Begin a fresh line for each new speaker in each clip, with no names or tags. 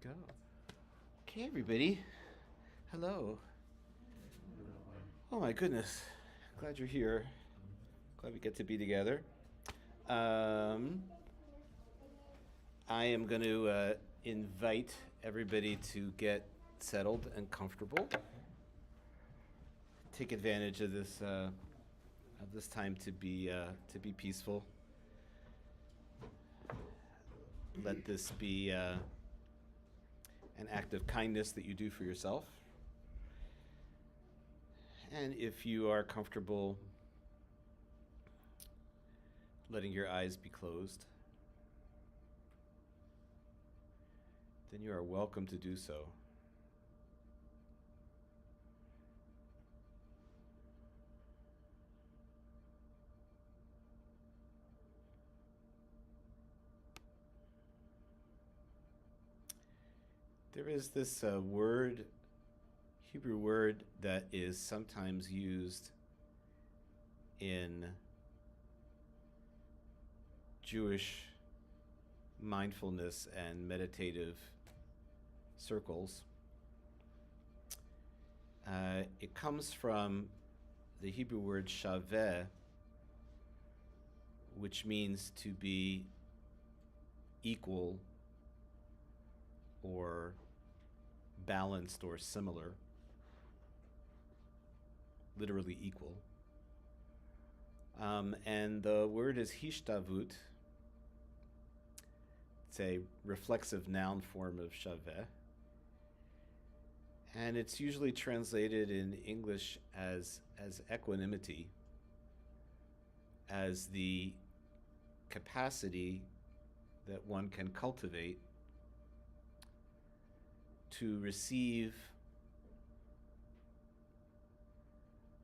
Go. Okay, everybody. Hello. Oh my goodness. Glad you're here. Glad we get to be together. Um, I am going to invite everybody to get settled and comfortable. Take advantage of this time to be peaceful. Let this be an act of kindness that you do for yourself. And if you are comfortable letting your eyes be closed, then you are welcome to do so. There is this Hebrew word that is sometimes used in Jewish mindfulness and meditative circles. It comes from the Hebrew word shaveh, which means to be equal or balanced or similar, literally equal. And the word is hishtavut. It's a reflexive noun form of shaveh. And it's usually translated in English as equanimity, as the capacity that one can cultivate to receive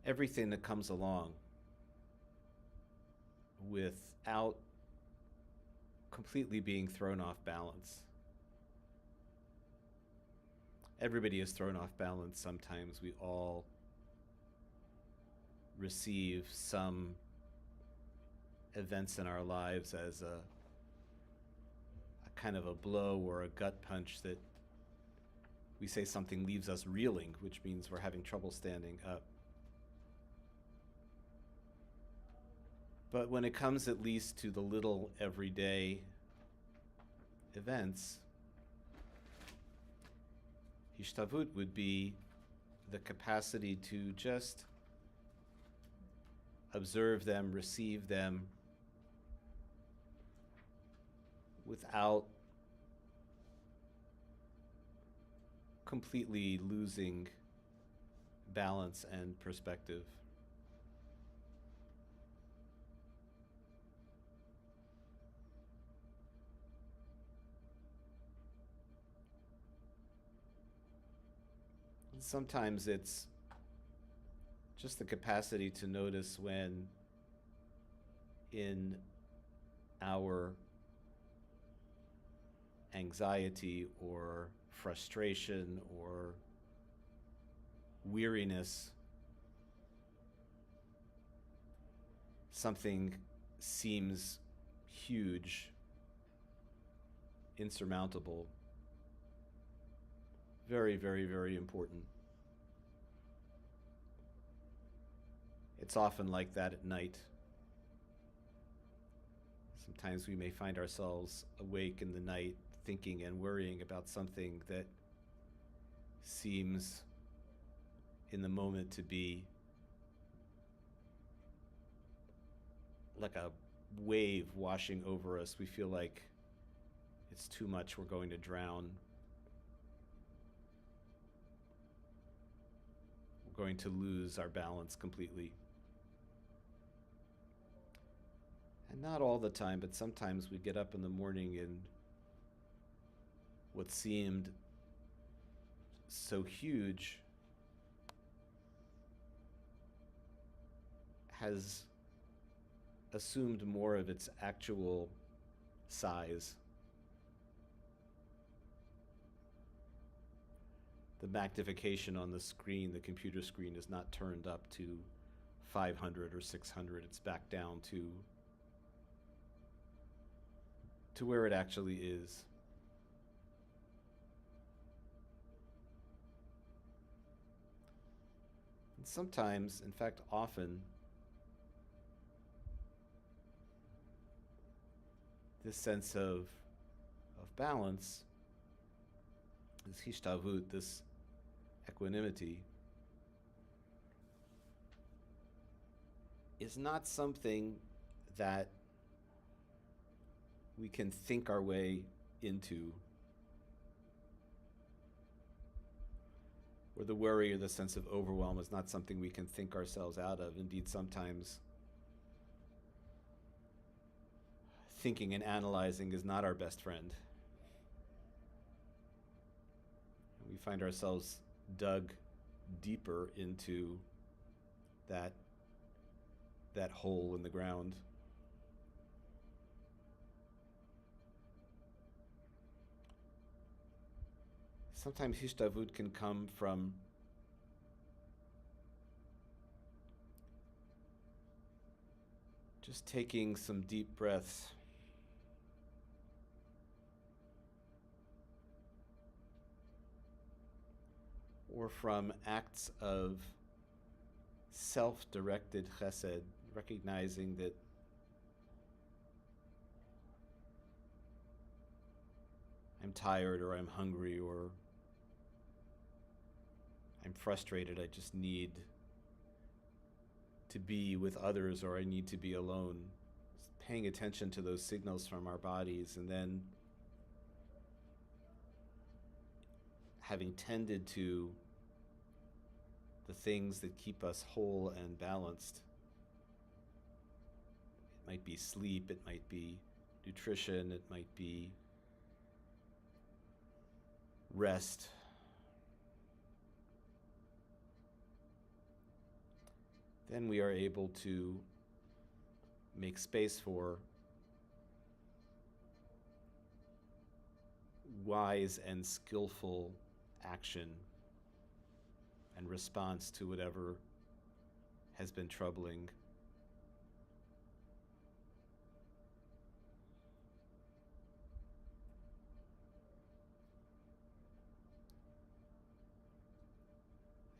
everything that comes along without completely being thrown off balance. Everybody is thrown off balance sometimes. We all receive some events in our lives as a kind of a blow or a gut punch that we say something leaves us reeling, which means we're having trouble standing up. But when it comes at least to the little everyday events, hishtavut would be the capacity to just observe them, receive them, without completely losing balance and perspective. And sometimes it's just the capacity to notice when in our anxiety or frustration or weariness, something seems huge, insurmountable, very, very, very important. It's often like that at night. Sometimes we may find ourselves awake in the night thinking and worrying about something that seems in the moment to be like a wave washing over us. We feel like it's too much, we're going to drown. We're going to lose our balance completely. And not all the time, but sometimes we get up in the morning and what seemed so huge has assumed more of its actual size. The magnification on the screen, the computer screen, is not turned up to 500 or 600. It's back down to where it actually is. sometimes, in fact, often, this sense of balance, this hishtavut, this equanimity, is not something that we can think our way into, or the worry or the sense of overwhelm is not something we can think ourselves out of. Indeed, sometimes thinking and analyzing is not our best friend. We find ourselves dug deeper into that hole in the ground. Sometimes hishtavut can come from just taking some deep breaths, or from acts of self-directed chesed, recognizing that I'm tired, or I'm hungry, or I'm frustrated, I just need to be with others, or I need to be alone. Just paying attention to those signals from our bodies, and then having tended to the things that keep us whole and balanced. It might be sleep, it might be nutrition, it might be rest. Then we are able to make space for wise and skillful action and response to whatever has been troubling.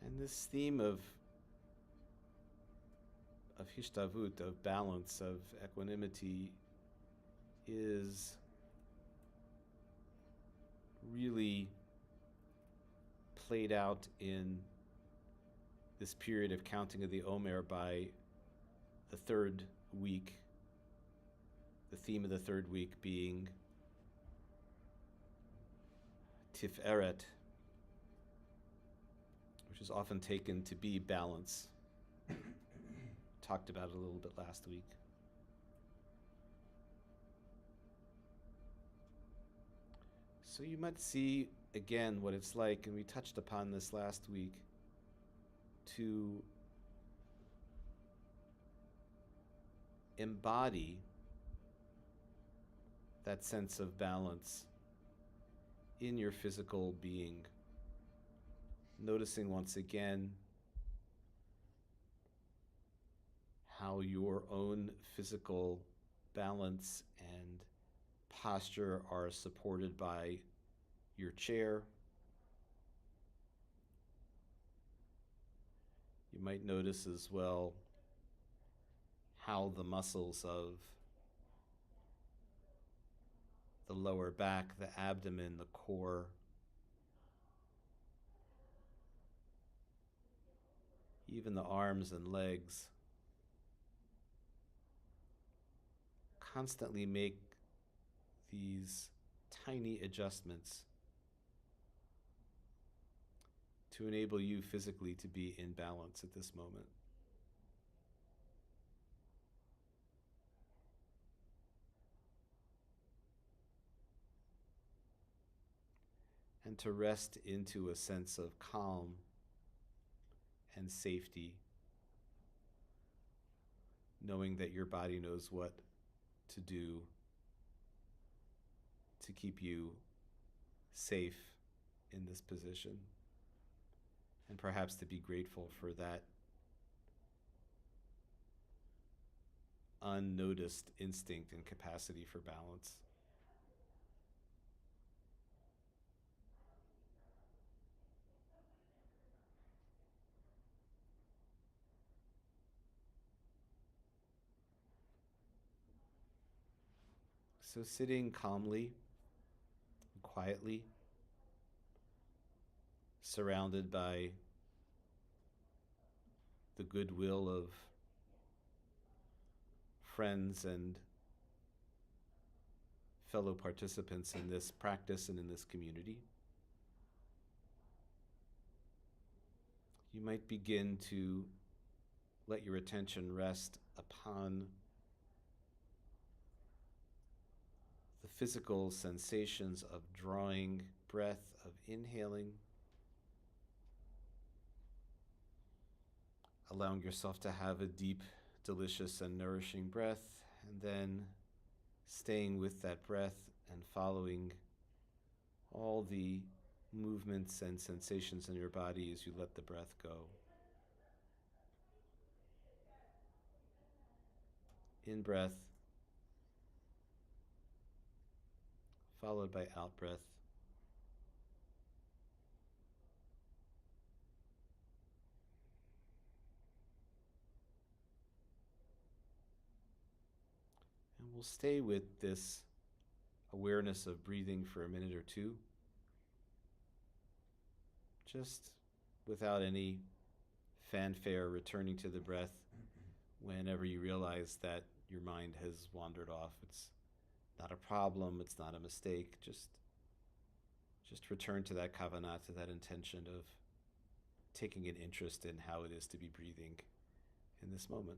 And this theme of hishtavut, of balance, of equanimity, is really played out in this period of counting of the Omer by the third week, the theme of the third week being Tiferet, which is often taken to be balance. Talked about it a little bit last week. So you might see again what it's like, and we touched upon this last week, to embody that sense of balance in your physical being. Noticing once again how your own physical balance and posture are supported by your chair. You might notice as well how the muscles of the lower back, the abdomen, the core, even the arms and legs, constantly make these tiny adjustments to enable you physically to be in balance at this moment. And to rest into a sense of calm and safety, knowing that your body knows what to do to keep you safe in this position, and perhaps to be grateful for that unnoticed instinct and capacity for balance. So sitting calmly, quietly, surrounded by the goodwill of friends and fellow participants in this practice and in this community. You might begin to let your attention rest upon the physical sensations of drawing breath, of inhaling, allowing yourself to have a deep, delicious, and nourishing breath, and then staying with that breath and following all the movements and sensations in your body as you let the breath go. In breath, followed by out breath. And we'll stay with this awareness of breathing for a minute or two, just without any fanfare, returning to the breath whenever you realize that your mind has wandered off. It's not a problem, it's not a mistake. Just return to that kavanah, to that intention of taking an interest in how it is to be breathing in this moment.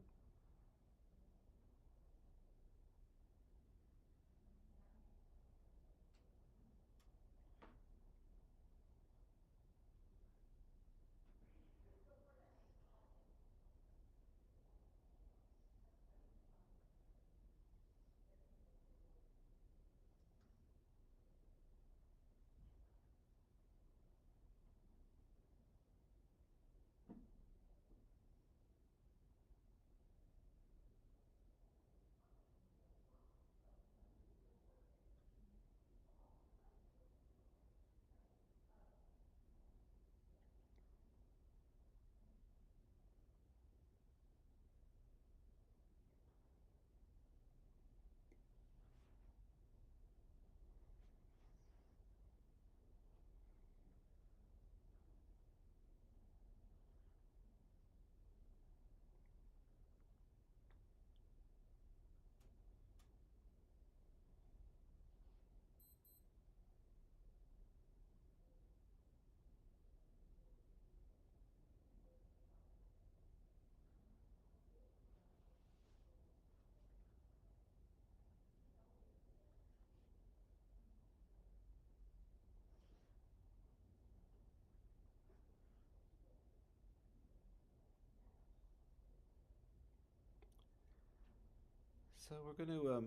So we're going to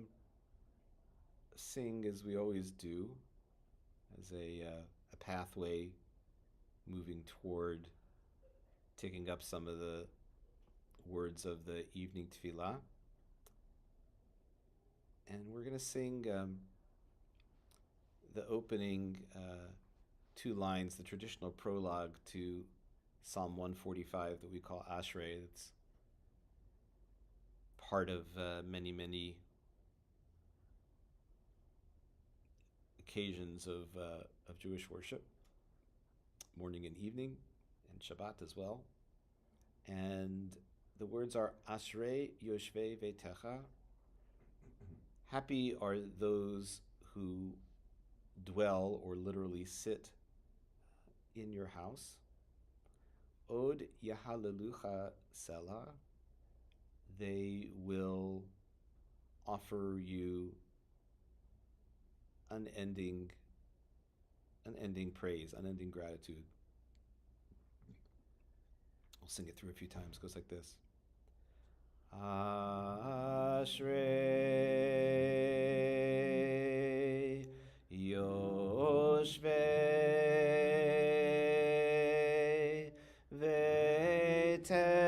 sing as we always do, as a pathway moving toward taking up some of the words of the evening tefillah. And we're going to sing the opening two lines, the traditional prologue to Psalm 145 that we call Ashrei. It's part of many occasions of Jewish worship, morning and evening, and Shabbat as well. And the words are Ashrei Yoshvei Veitecha. Happy are those who dwell or literally sit in your house. Od Yahalelucha Selah. They will offer you unending praise, unending gratitude. We'll sing it through a few times. It goes like this. Ashrei Yoshvei Veitecha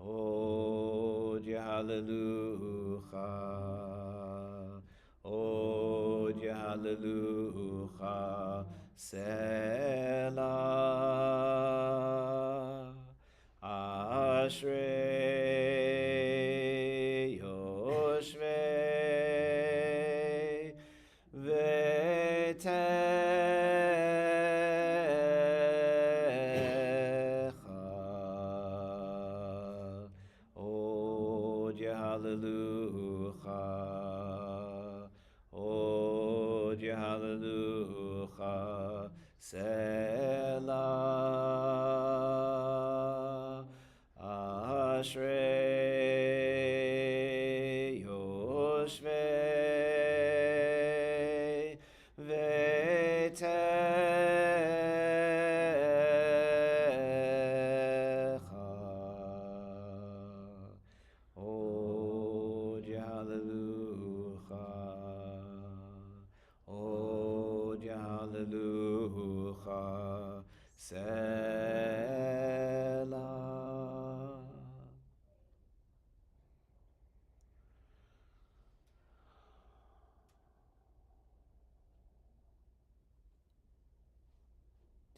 Od Yahalelucha Od Yahalelucha Selah Ashrei Yoshvei Vetecha Od Hallelujah Od Hallelujah Selah Ashrei Yoshvei Vetecha Od Hallelujah Od Hallelujah Selah.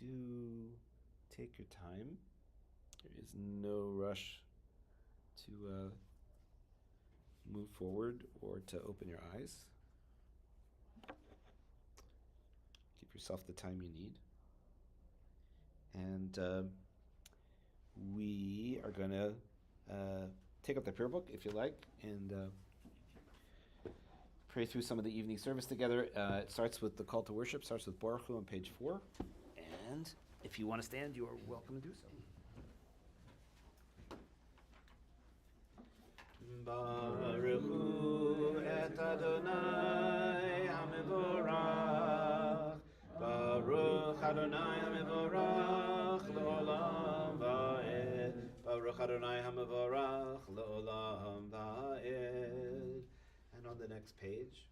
Do take your time. There is no rush to move forward or to open your eyes. Give yourself the time you need. And we are going to take up the prayer book, if you like, and pray through some of the evening service together. It starts with the call to worship, starts with Baruch Hu on page 4. And if you want to stand, you are welcome to do so. Baruch Hu et Adonai HaMevorach, Baruch Adonai HaMevorach L'olam Va'ed, Baruch Adonai HaMevorach L'olam Va'ed. And on the next page,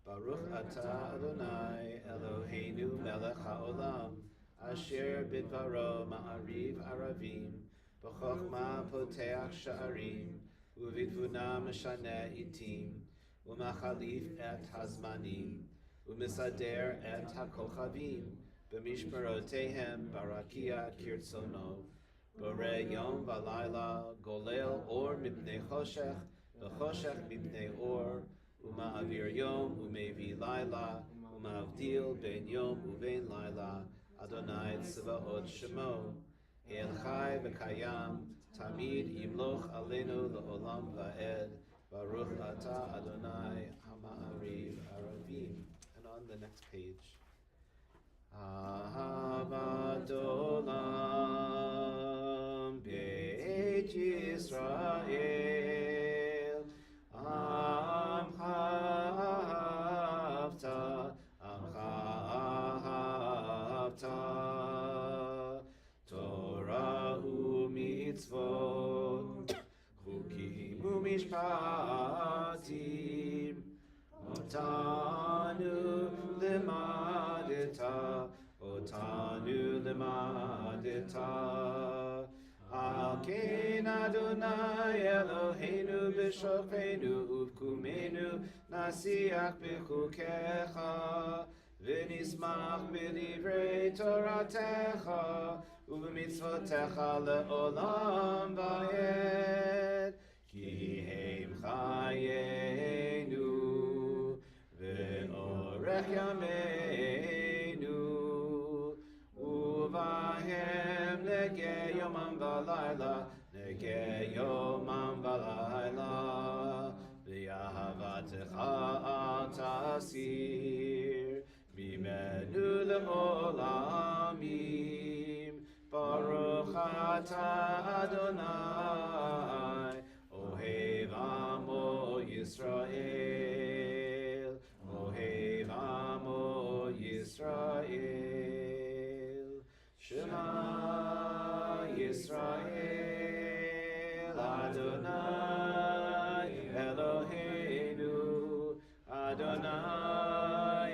Baruch Atah Adonai Eloheinu Melech HaOlam, Asher Bidvaro Ma'ariv Aravim, B'chokhmah Poteach Sha'arim, Uvidvuna Meshane Itim, Umachalif et Hazmanim, Umisader et HaKochavim, B'mishmerotehem Barakia Kirtzono, Borei Yom V'Layla, Golel Or Mipnei Choshech, V'Choshech Mipnei Or, Uma'avir Yom Umevi Laila, Uma'avdil Ben Yom Uvein Laila, Adonai Tzvaot Shemo, El Chai V'Kayam, Tamid Yimloch Aleinu L'Olam Va'ed, Baruch Atah Adonai HaMa'ariv Aravim. And on the next page, Ahavat Olam Beit Yisrael, Amcha Ahavta, Torah u'mitzvot, Chukim u'mishpatim, Otanu limadeta, Al kein Adonai Eloheinu b'shofenu uvkumenu nasiach b'chukecha, v'nismach b'divrei Toratecha, u'b'mitzvotecha le'olam va'ed, ki heim chayenu, ve'orech yameinu, uvahem negeh yomam v'layla, negeh yomam v'layla, v'yahavatecha al tasir, mimenu le'olamim, Baruch atah Adonai, Ohev amo Yisrael, Ohev amo Yisrael, Shema Yisrael, Adonai Eloheinu, Adonai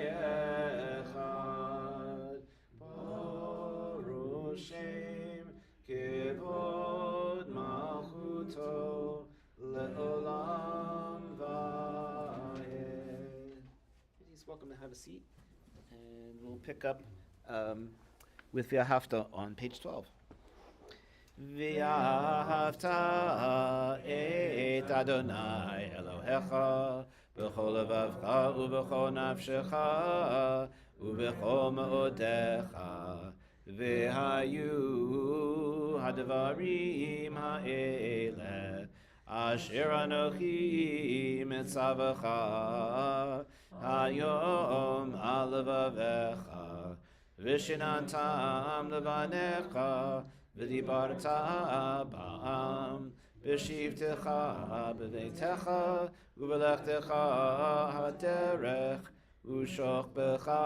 Echad, Baruch Shem Kevod Malchuto Le'olam Va'ed. He's welcome to have a seat, and we'll pick up with V'ahavta on page 12. V'ahavta et Adonai Elohecha b'chol levavcha u'b'chol nafshecha u'b'chol ma'odecha v'hayu hadvarim ha'ele asher anochi mitzavacha hayom al levavecha v'shinantam levanecha v'dibarta ba'am v'shivtecha b'veitecha u'v'lechtecha haderech u'shokbecha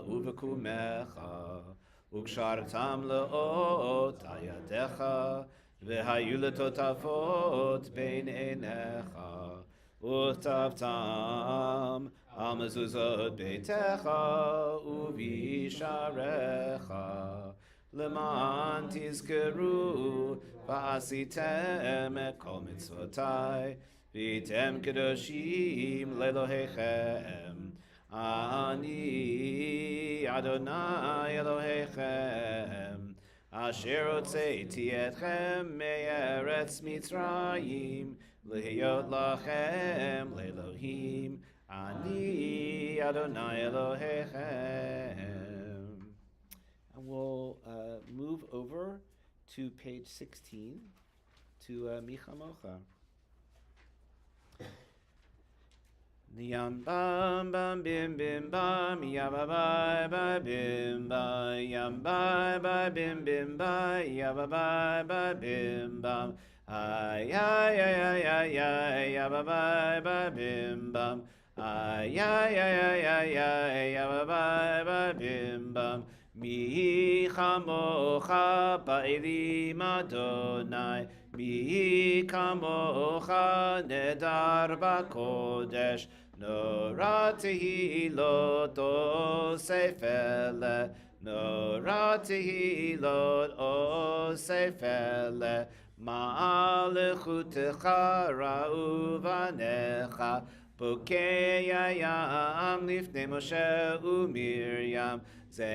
u'v'kumecha u'kshartam le'ot ayadecha v'hayu letotafot bein einecha u'tavtam al mezuzot beitecha u'visharecha Leman tizkeru v'asitem et kol mitzvotai v'yitem kedoshim le'Elohechem Ani Adonai Elohechem Asher hotzeiti etchem me'eretz Mitzrayim lehiyot lachem le'Elohim Ani Adonai Elohechem. And we'll move over to page 16 to Micha Mocha. Yam bam bam bim bim bam yam ba ba bim ba yam ba bim bim ba yam ba bim bam ay ay ay ay ay yam ba bim bam ay ay ay ay ay yam ba bim bam mi chamocha ba'elim Adonai mi kamocha nedar ba'kodesh Nora tehilot osefele Nora tehilot osefele Ma'alechutecha ra'u vanecha Bokei yam lifnei Moshe u'Miriam Ze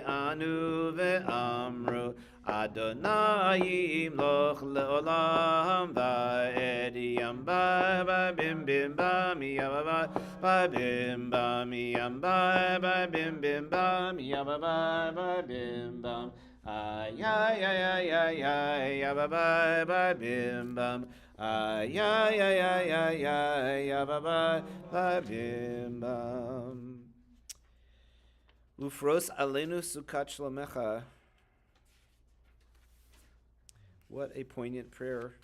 anu ve'amru Adonai imloch le'olam va'ed yam ba bim bim bam yam ba bim bam yam ba bim bim bam yam ba bim bam ay ay ay ay ay yam ba bim bam ay ay ay ay ay yam ba bim bam Ufros alenu sukat shlomecha. What a poignant prayer.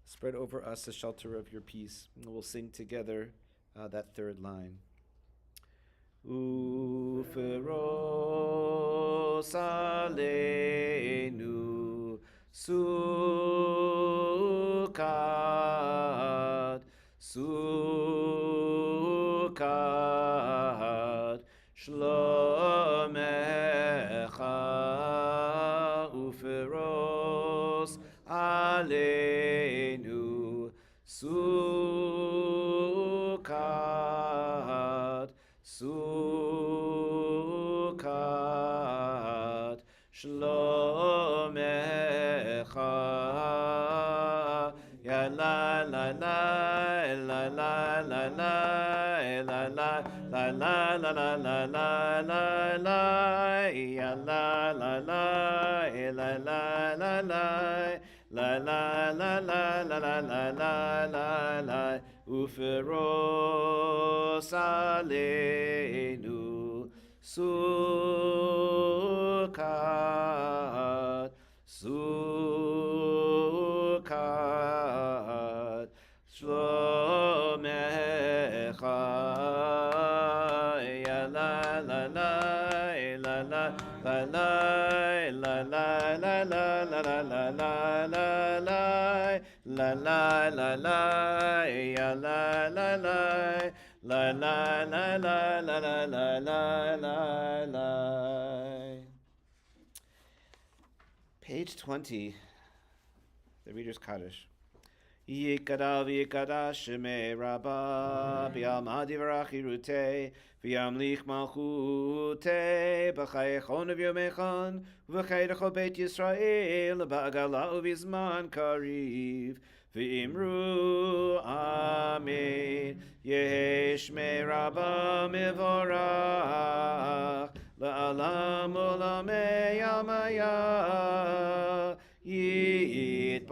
Spread over us the shelter of your peace. And we'll sing together that third line. Uferos alenu sukat shlomecha uferos alenu sukat shlomecha ya la la la la la la la la la la la la la la la la la ya la la la la la la la la la la la la la la la la uferos alenu sukat shlomecha ya la la la la la la la la la la la la la la la la la la la ya la la la la la la la la la la la. Page 20, the Reader's Kaddish. Yikada v'yikada shemei Rabba b'yalma divrach irute v'yamlich malchute b'chayechon v'yomechon v'chayrecho beit Yisrael ba'agala uvizman kariv v'imru amen yehi shmei Rabba mivorach la'alam ulamei yamaya Yitbarach,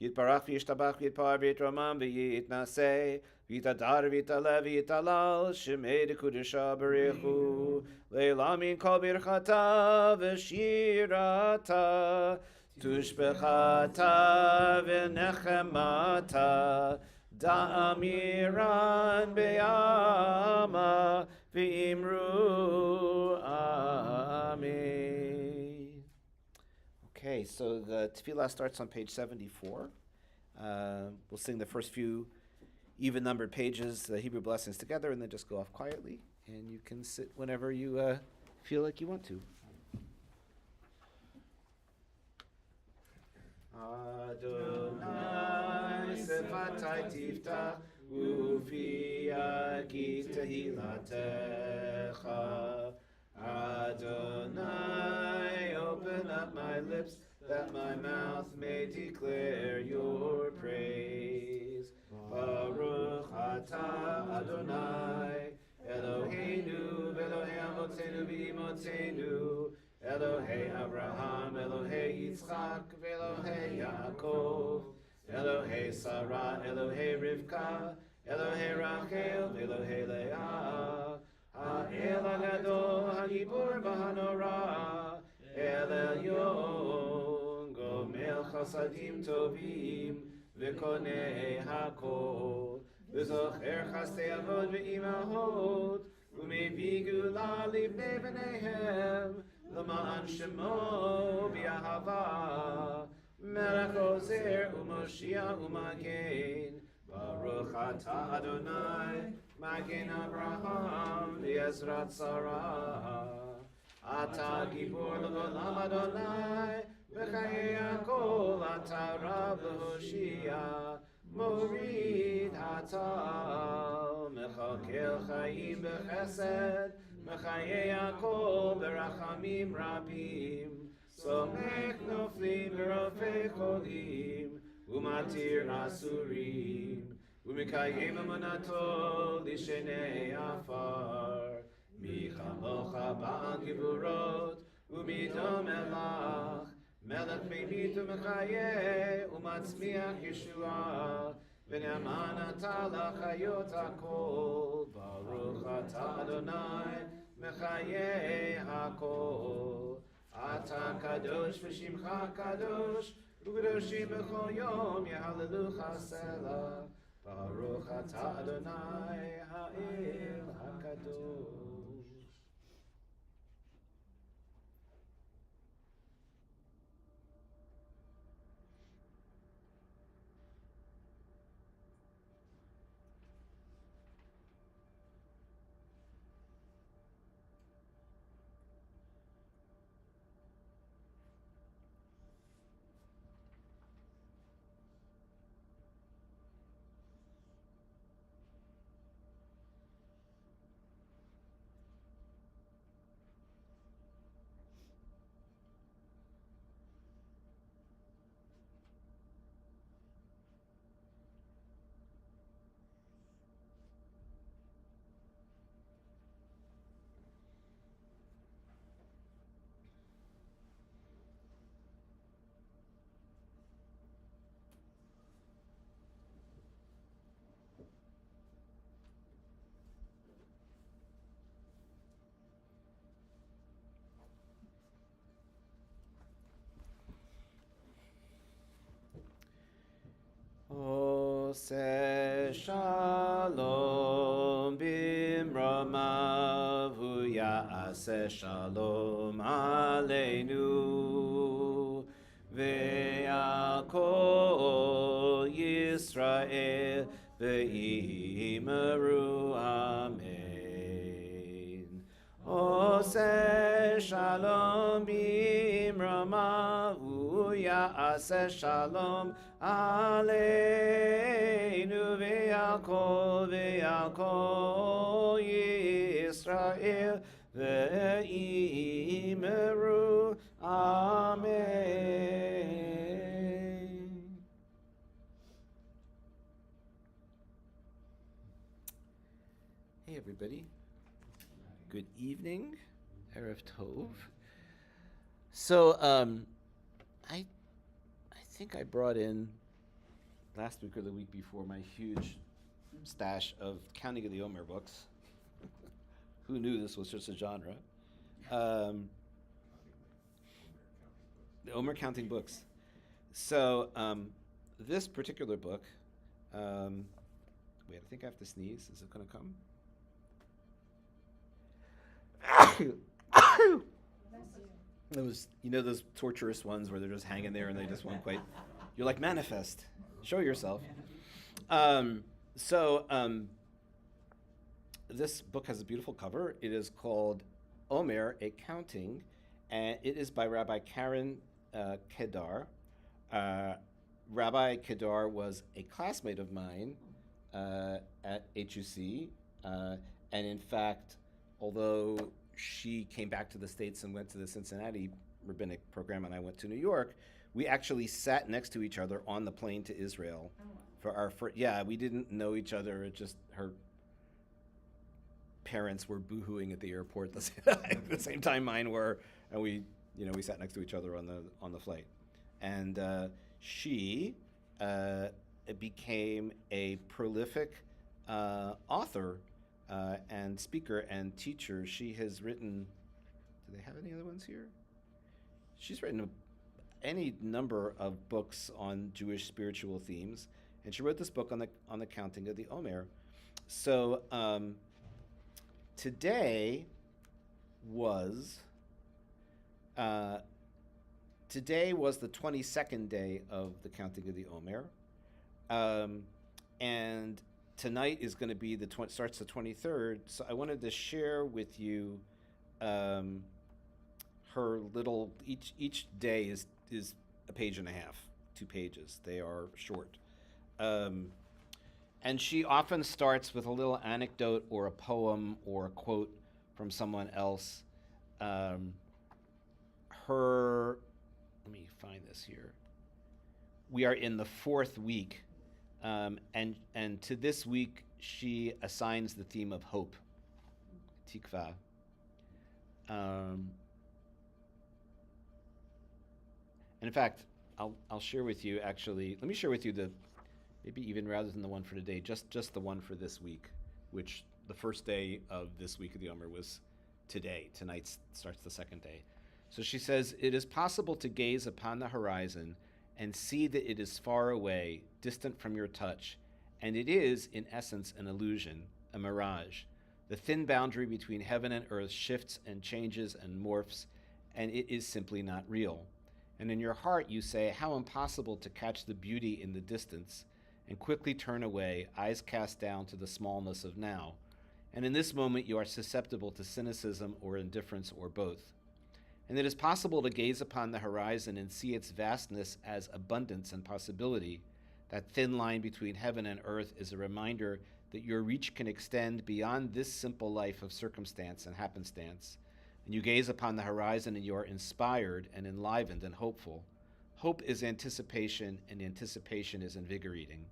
Yitbarach v'yishtabach v'yitpar v'yitramam v'yitnaseh v'yitadar v'yitalev v'yitalal shemei dekudesha b'richu le'lamin kol birchata v'shirata tushbechata v'nechemata da'amiran be'ama v'imru amen. Okay, so the tefillah starts on page 74. We'll sing the first few even-numbered pages, the Hebrew blessings together, and then just go off quietly. And you can sit whenever you feel like you want to. Adonai sefatai tiftach ufi yagi tehilatecha. Adonai, open up my lips, that my mouth may declare your praise. Baruch atah Adonai, Eloheinu, Elohei Avotenu v'Imotenu, Elohei Abraham, Elohei Yitzchak, Elohei Yaakov, Elohei Sarah, Elohei Rivka, Elohei Rachel, Elohei Leah, Ha'el HaGadol, HaGibor v'Hanora, El Elyon, Gomel Chasadim Tovim, V'konei HaKol, V'zocher Chastei Avot v'Imahot, U'mevi Gula Livnei B'neihem, L'ma'an Shemo B'Yahava, Melech Ozer U'Moshiach U'Magen, Baruch atah Adonai, Magen Abraham, V'Ezrat Sarah. Atah Gibor L'Olam Adonai, V'chayei HaKol, Atah Rav L'Hoshia, Morid Hatal, Mechakel Chaim B'Chesed, Mechayei HaKol, B'Rachamim Rabim, Somech Noflim V'Rofei Cholim, Umatir Asurim, Umikayim Amonato Lishenei Afar, Michamocha Ba'al Givurot, Umidom Elach, Melech Meimit Umechaye, Umatzmiach Yeshua, V'ne'aman atah lachayot HaKol, Baruch atah Adonai, Mechayei HaKol, Atah Kadosh V'Shimcha Kadosh, U'Kadoshim B'chol Yom Yehalelucha Selah, Baruch atah Adonai Ha'el HaKadosh. Ose shalom bimramav ya'aseh shalom aleinu ve'al kol Yisrael ve'imeru amen. Ose shalom bimramav Ya'aseh Shalom Aleinu Ve'al Yisrael Ve'imeru Amen. Hey everybody. Good evening. Erev Tov. So I think I brought in last week or the week before my huge stash of Counting of the Omer books. Who knew this was just a genre? The Omer counting books. So this particular book, wait, I think I have to sneeze. Is it going to come? Those, those torturous ones where they're just hanging there and they just won't quite. You're like, manifest, show yourself. This book has a beautiful cover. It is called Omer, a Counting, and it is by Rabbi Karen Kedar. Rabbi Kedar was a classmate of mine at HUC, and in fact, although she came back to the States and went to the Cincinnati rabbinic program and I went to New York, we actually sat next to each other on the plane to Israel for our first, we didn't know each other. It just, her parents were boohooing at the airport at the same time mine were, and we sat next to each other on the flight. And she became a prolific author and speaker and teacher. She has written, do they have any other ones here? She's written any number of books on Jewish spiritual themes, and she wrote this book on the counting of the Omer. So today was the 22nd day of the counting of the Omer, and tonight is going to be starts the 23rd. So I wanted to share with you her little, each day is a page and a half, 2 pages. They are short. And she often starts with a little anecdote or a poem or a quote from someone else. Let me find this here. We are in the 4th week. And to this week, she assigns the theme of hope, tikva. And in fact, I'll share with you actually. Let me share with you maybe even rather than the one for today, just the one for this week, which the first day of this week of the Omer was today. Tonight starts the 2nd day. So she says, "It is possible to gaze upon the horizon and see that it is far away, distant from your touch, and it is, in essence, an illusion, a mirage. The thin boundary between heaven and earth shifts and changes and morphs, and it is simply not real. And in your heart you say, how impossible to catch the beauty in the distance, and quickly turn away, eyes cast down to the smallness of now. And in this moment you are susceptible to cynicism or indifference or both. And it is possible to gaze upon the horizon and see its vastness as abundance and possibility. That thin line between heaven and earth is a reminder that your reach can extend beyond this simple life of circumstance and happenstance. And you gaze upon the horizon and you are inspired and enlivened and hopeful. Hope is anticipation, and anticipation is invigorating.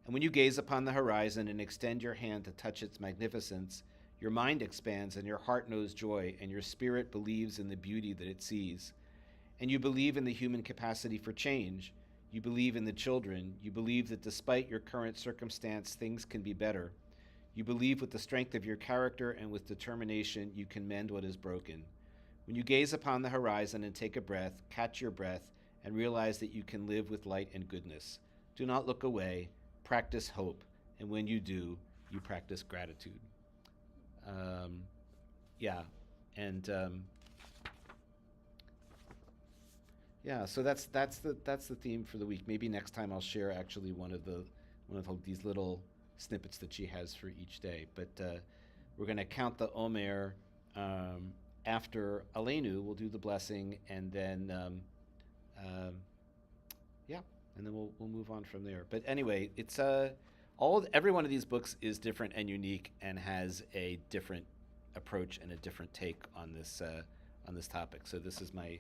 And when you gaze upon the horizon and extend your hand to touch its magnificence, your mind expands and your heart knows joy, and your spirit believes in the beauty that it sees. And you believe in the human capacity for change. You believe in the children. You believe that despite your current circumstance, things can be better. You believe with the strength of your character and with determination you can mend what is broken. When you gaze upon the horizon and take a breath, catch your breath, and realize that you can live with light and goodness. Do not look away. Practice hope. And when you do, you practice gratitude." So that's the theme for the week. Maybe next time I'll share actually one of these little snippets that she has for each day. But we're going to count the Omer after Aleinu. We'll do the blessing, and then um, yeah, and then we'll move on from there. But anyway, it's every one of these books is different and unique and has a different approach and a different take on this topic. So this is my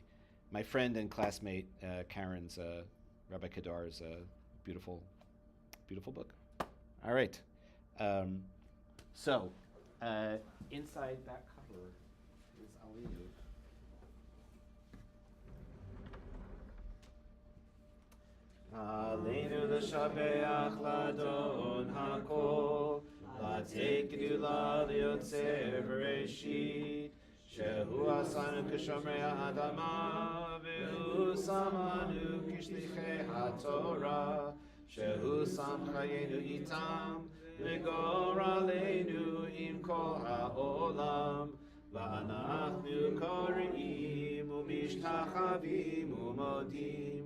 friend and classmate Karen's Rabbi Kedar's beautiful beautiful book. All right. Um, so inside back cover is Alinu. Aleinu l'shabeach ladon hakol, latei gedula liotzer v'reshit, shehu asanu k'shomrei ha'adama, v'hu samanu k'shlichei ha'torah, shehu sam chayenu itam, v'gor aleinu im kol ha'olam, v'anachnu kore'im u'mishtachavim u'modim,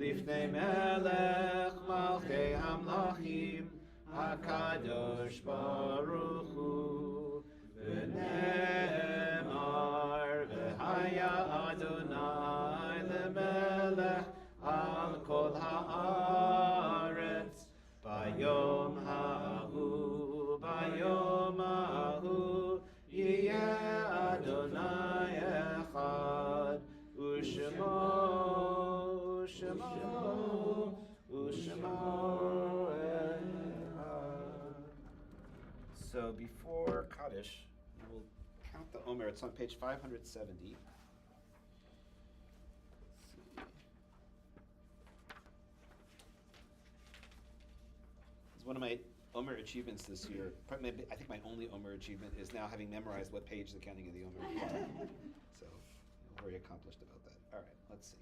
Lifnei Melech Malchei Hamlachim HaKadosh Baruch Hu V'ne'emar V'haya Adonai Lemelech Al Kol Haaretz Bayom Ha'ahu Yiyeh Adonai Echad U'Shemo So before Kaddish, we'll count the Omer. It's on page 570. It's one of my Omer achievements this year. I think my only Omer achievement is now having memorized what page the counting of the Omer is on. So I'm very accomplished about that. All right, let's see.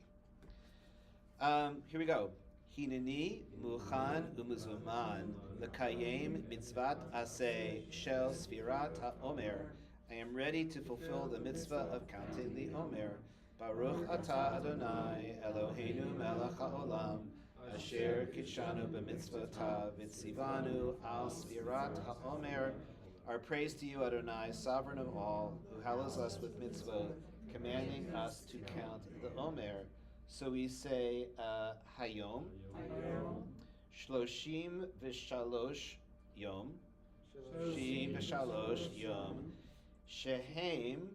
Here we go. Hineni muchan umuzuman lekayem mitzvat aseh shel sfirat haomer. I am ready to fulfill the mitzvah of counting the Omer. Baruch atah Adonai Eloheinu melech haolam asher kitshanu b'mitzvotav v'tzivanu al sfirat haomer. Our praise to you, Adonai, sovereign of all, who hallows us with mitzvot, commanding us to count the Omer. So we say Hayom, Shloshim v'shalosh Yom, Shloshim v'shalosh Yom, Shehem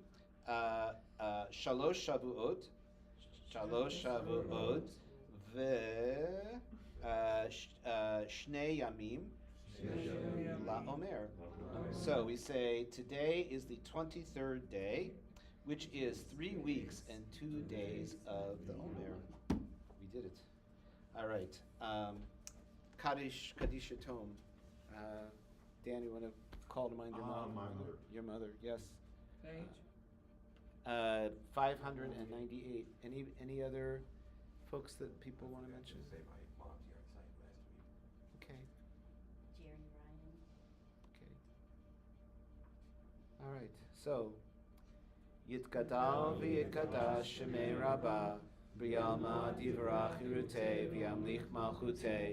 Shalosh Shavuot, Shnei Yamim LaOmer. So we say today is the 23rd day, which is 3 weeks and 2 days of the Omer. We did it. All right. Kaddish Tom. Dan, you want to call to mind your mom?
My mother.
Your mother, yes.
Page?
598. Any other folks that people want to mention?
Say my mom's yard site last week.
Okay.
Jerry Ryan.
Okay. All right. So, Yitgadal v'yitgadash shemei Rabba, B'yalma divrach yirutei v'yamlich malchutei,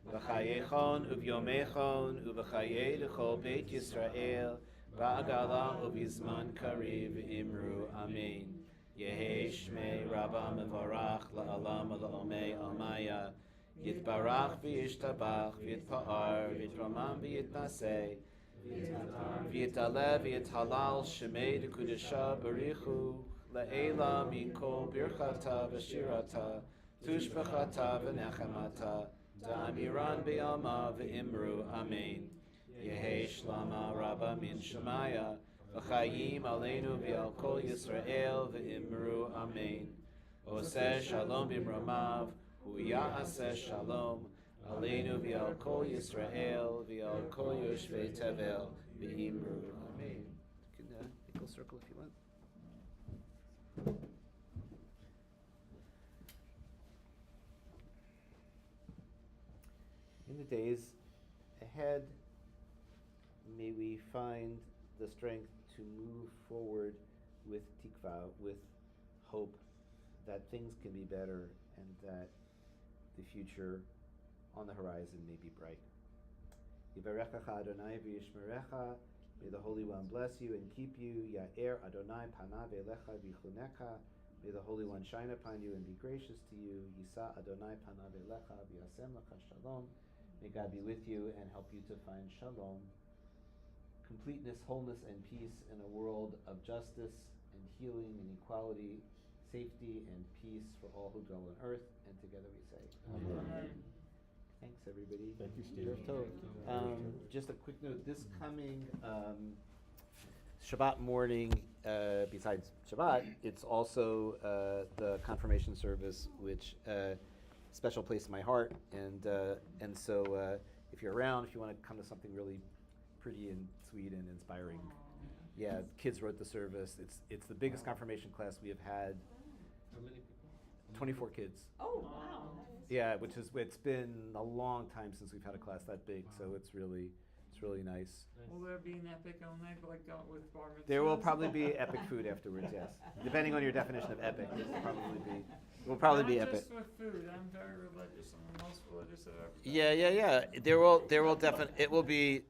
v'chayechon uvyomechon uv'chayei l'chol Beit Yisrael, ba'agala uv'yizman kariv imru amen. Yehei shmei Rabba mevarach la'alam la'omei almaya, yitbarach v'yishtabach v'yitpa'ar v'yitramam v'yitnasei, V'yitale v'yithalal shemei d'kudesha barichu la'ela min kol birchata v'shirata tushbachata v'nechemata da'amiran b'yalma v'imru amen. Yehei shlama rabba min shemaya v'chayim aleinu v'al kol Yisrael v'imru amen. Oseh shalom b'mramav hu ya'aseh shalom Aleinu v'al kol Yisrael v'al kol yoshvei tevel v'imru amen. You can make a circle if you want. In the days ahead, may we find the strength to move forward with tikva, with hope that things can be better and that the future on the horizon may be bright. Yivarechacha Adonai v'yishmerecha. May the Holy One bless you and keep you. Ya'er Adonai panav elecha v'chunecha May the Holy One shine upon you and be gracious to you. Yisa Adonai panav elecha v'yasem lecha shalom. May God be with you and help you to find shalom, completeness, wholeness, and peace in a world of justice and healing and equality, safety and peace for all who dwell on earth. And together we say,
Amen.
Thanks, everybody.
Thank you, Steve.
Just a quick note, this coming Shabbat morning, besides Shabbat, it's also the confirmation service, which special place in my heart. And so if you're around, if you want to come to something really pretty and sweet and inspiring, yeah, kids wrote the service. It's the biggest confirmation class we have had.
How many people?
24 kids.
Oh, wow.
Yeah, it's been a long time since we've had a class that big, so it's really nice.
Will there be an epic on there, like with bar mitzvahs?
There will probably be epic food afterwards, yes. Depending on your definition of epic, will probably be
Not
epic.
just with food. I'm very religious. I'm the most religious I've ever been.
Yeah. It will be